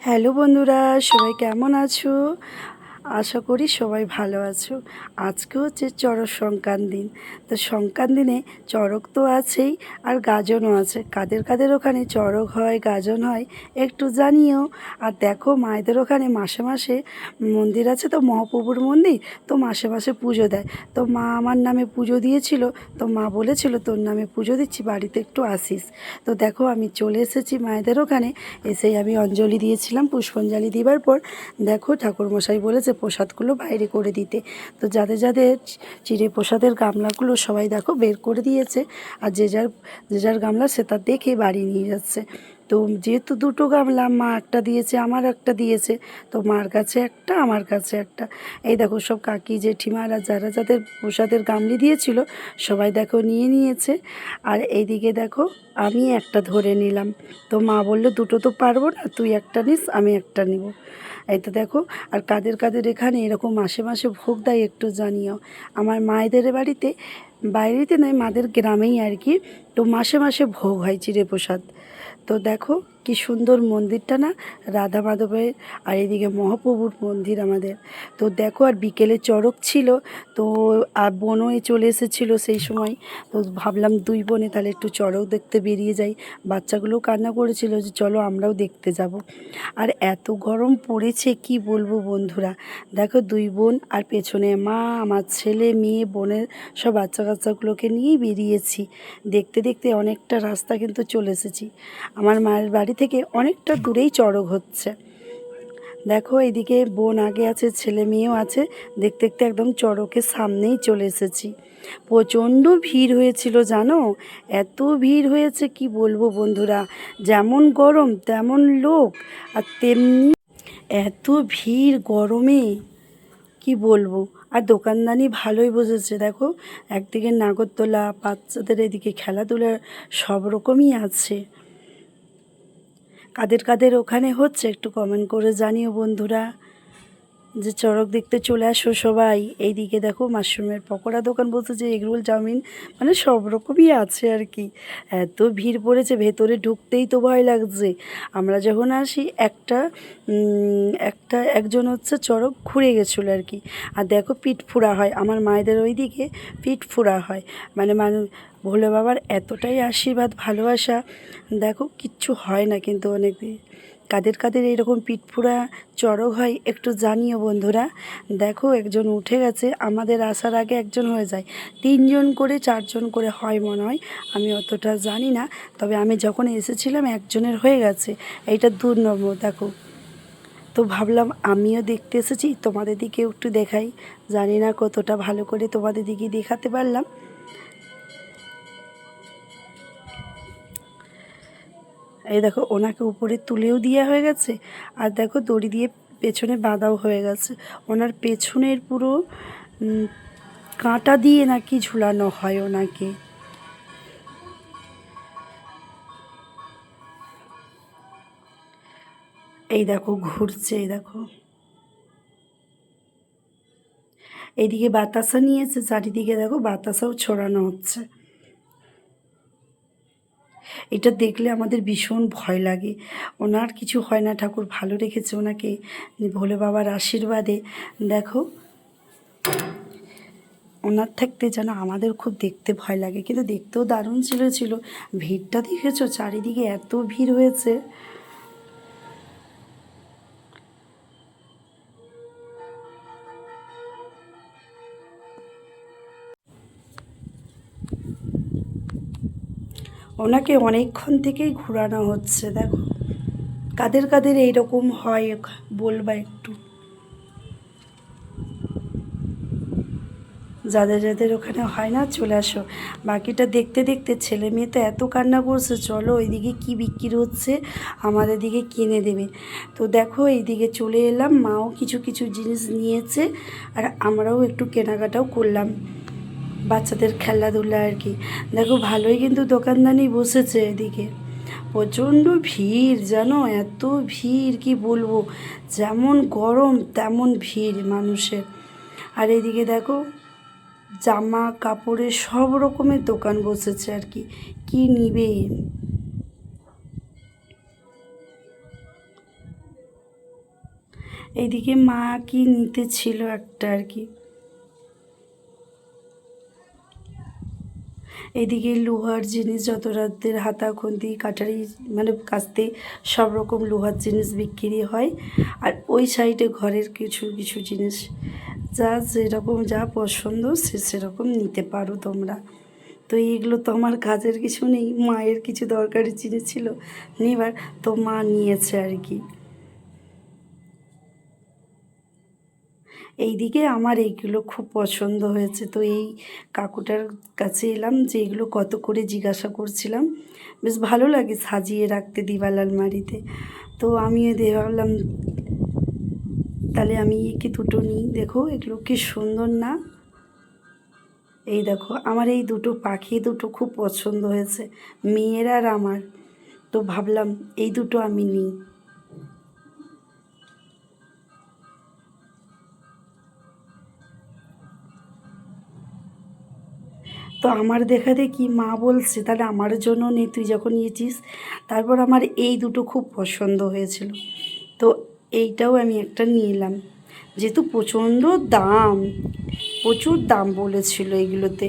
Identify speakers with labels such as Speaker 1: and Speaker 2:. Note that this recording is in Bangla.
Speaker 1: হ্যালো বন্ধুরা, সবাই কেমন আছো? আশা করি সবাই ভালো আছো। আজকে হচ্ছে চড়ক সংক্রান্তি। তো সংক্রান্তিনে চড়ক তো আছেই, আর গাজনও আছে। কাদের কাদের ওখানে চড়ক হয়, গাজন হয় একটু জানিও। আর দেখো, মায়েদের ওখানে মাসে মাসে মন্দির আছে তো, মহাপ্রভুর মন্দির। তো মাসে মাসে পুজো দেয়। তো মা আমার নামে পুজো দিয়েছিল। তো মা বলেছিল, তোর নামে পুজো দিচ্ছি, বাড়িতে একটু আসিস। তো দেখো, আমি চলে এসেছি মায়েদের ওখানে। এসেই আমি অঞ্জলি দিয়েছিলাম। পুষ্পাঞ্জলি দিবার পর দেখো, ঠাকুরমশাই বলেছে প্রসাদগুলো বাইরে করে দিতে। তো যাদের যাদের চিড়ে প্রসাদের গামলাগুলো সবাই দেখো বের করে দিয়েছে। আর যে যার গামলা সে তার দেখে বাড়ি নিয়ে যাচ্ছে। তো যেহেতু দুটো গামলা, মা একটা দিয়েছে, আমার একটা দিয়েছে। তো মার কাছে একটা, আমার কাছে একটা। এই দেখো, সব কাকি জেঠিমারা যারা যাদের প্রসাদের গামলি দিয়েছিল সবাই দেখো নিয়ে নিয়েছে। আর এইদিকে দেখো, আমি একটা ধরে নিলাম। তো মা বললো, দুটো তো পারবো না, তুই একটা নিস, আমি একটা নিব। এই তো দেখো। আর কাদের কাদের এখানে এরকম মাসে মাসে ভোগ দেয় একটু জানিও। আমার মায়েদের বাড়িতে, বাইরেতে নয়, মাদের গ্রামেই আর কি। তো মাসে মাসে ভোগ হয় চিড়ে প্রসাদ। তো দেখো কি সুন্দর মন্দিরটা না, রাধা মাধবের। আর এদিকে মহাপ্রভুর মন্দির আমাদের। তো দেখো, আর বিকেলে চড়ক ছিল। তো আর বোনও চলে এসেছিলো সেই সময়। তো ভাবলাম দুই বোনে তাহলে একটু চড়ক দেখতে বেরিয়ে যাই। বাচ্চাগুলোও কান্না করেছিল যে চলো আমরাও দেখতে যাব। আর এত গরম পড়েছে কি বলবো বন্ধুরা। দেখো, দুই বোন আর পেছনে মা, আমার ছেলে মেয়ে, বোনের সব বাচ্চা কাচ্চাগুলোকে নিয়েই বেরিয়েছি। দেখতে দেখতে অনেকটা রাস্তা কিন্তু চলে এসেছি। আমার মায়ের বাড়ি থেকে অনেকটা দূরেই চড়ক হচ্ছে। দেখো, এদিকে বোন আগে আছে, ছেলে মেয়েও আছে। দেখতে দেখতে একদম চড়কের সামনেই চলে এসেছি। প্রচণ্ড ভিড় হয়েছিল জানো। এত ভিড় হয়েছে কি বলবো বন্ধুরা। যেমন গরম তেমন লোক। আর তেমনি এত ভিড় গরমে কি বলবো। আর দোকানদানি ভালোই বসেছে দেখো। একদিকে নাগরদোলা, বাচ্চাদের এদিকে খেলাধুলার সব রকমই আছে। কাদের কাদের ওখানে হচ্ছে একটু কমেন্ট করে জানিও বন্ধুরা। যে চড়ক দেখতে চলে আসো সবাই। এইদিকে দেখো, মাশরুমের পকোড়া দোকান বসেছে, এগরোল, চাউমিন, মানে সব রকমই আছে আর কি। এত ভিড় পড়েছে, ভেতরে ঢুকতেই তো ভয় লাগছে। আমরা যখন আসি একজন হচ্ছে চড়ক ঘুরে গেছিলো আর কি। আর দেখো, পিঠ ফোড়া হয় আমার মায়েদের ওইদিকে। পিঠ ফোড়া হয় মানে ভোলে বাবার এতটাই আশীর্বাদ, ভালোবাসা। দেখো, কিচ্ছু হয় না কিন্তু অনেক। কাদের কাদের এরকম পিঠ ফোড়া চড়ক হয় একটু জানিও বন্ধুরা। দেখো, একজন উঠে গেছে, আমাদের আসার আগে একজন হয়ে যায়। 3জন করে 4জন করে হয় মনে হয়, আমি অতটা জানি না। তবে আমি যখন এসেছিলাম একজনের হয়ে গেছে। এইটা 2 নম্বর দেখো। তো ভাবলাম আমিও দেখতে এসেছি, তোমাদের দিকেও একটু দেখাই। জানি না কতটা ভালো করে তোমাদের দিকে দেখাতে পারলাম। এই দেখো, ওনাকে উপরে তুলেও দেওয়া হয়ে গেছে। আর দেখো, দড়ি দিয়ে পেছনে বাঁধাও হয়ে গেছে। ওনার পেছনের পুরো কাঁটা দিয়ে নাকি ঝুলানো হয় ওনাকে। এই দেখো ঘুরছে, এই দেখো। এইদিকে বাতাসা নিয়েছে, চারিদিকে দেখো বাতাসাও ছড়ানো হচ্ছে। এটা দেখলে আমাদের ভীষণ ভয় লাগে। ওনার কিছু হয় না, ঠাকুর ভালো রেখেছে ওনাকে ভোলে বাবার আশীর্বাদে। দেখো, ওনার থাকতে যেন আমাদের খুব দেখতে ভয় লাগে, কিন্তু দেখতেও দারুণ ছিল। ভিড়টা দেখেছো, চারিদিকে এত ভিড় হয়েছে। ওনাকে অনেকক্ষণ থেকেই ঘোরানো হচ্ছে দেখো। কাদের কাদের এইরকম হয় বলবা একটু। যাদের যাদের ওখানে হয় না চলে আসো। বাকিটা দেখতে দেখতে ছেলে মেয়ে তো এত কান্না করছে, চলো ওইদিকে কি বিক্রি হচ্ছে আমাদের দিকে কিনে দেবে। তো দেখো, এইদিকে চলে এলাম, মাও কিছু কিছু জিনিস নিয়েছে। আর আমরাও একটু কেনাকাটাও করলাম, বাচ্চাদের খেলাধুলা আর কি। দেখো, ভালোই কিন্তু দোকানদানি বসেছে এদিকে। প্রচণ্ড ভিড় জানো, এত ভিড় কি বলবো। যেমন গরম তেমন ভিড় মানুষের। আর এদিকে দেখো, জামা কাপড়ের সব রকমের দোকান বসেছে আর কি। কি নিবে। এইদিকে মা কি নিতে ছিল একটা আর কি। এইদিকে লোহার জিনিস, যত রাতের হাতা খুন্তি কাটারি মানে কাস্তে সব রকম লোহার জিনিস বিক্রি হয়। আর ওই সাইডে ঘরের কিছু কিছু জিনিস, যা যেরকম যা পছন্দ সেরকম নিতে পারো তোমরা। তো এইগুলো তো আমার কাজের কিছু নেই, মায়ের কিছু দরকারি জিনিস ছিল নেবার, তো মা নিয়েছে আর কি। এইদিকে আমার এইগুলো খুব পছন্দ হয়েছে, তো এই কাকুটার কাছে এলাম যে এগুলো কত করে জিজ্ঞাসা করছিলাম। বেশ ভালো লাগে সাজিয়ে রাখতে দিওয়াল আলমারিতে। তো আমিও ভাবলাম তাহলে আমি কি দুটো নিই। দেখো এগুলো কি সুন্দর না? এই দেখো আমার এই দুটো পাখি দুটো খুব পছন্দ হয়েছে, মেয়ের আর আমার। তো ভাবলাম এই দুটো আমি নিই। তো আমার দেখা দেখি মা বলছে তাহলে আমার জন্য নে, তুই যখন নিয়েছিস। তারপর আমার এই দুটো খুব পছন্দ হয়েছিল, তো এইটাও আমি একটা নিয়ে এলাম। যেহেতু প্রচণ্ড দাম, প্রচুর দাম বলেছিল এইগুলোতে।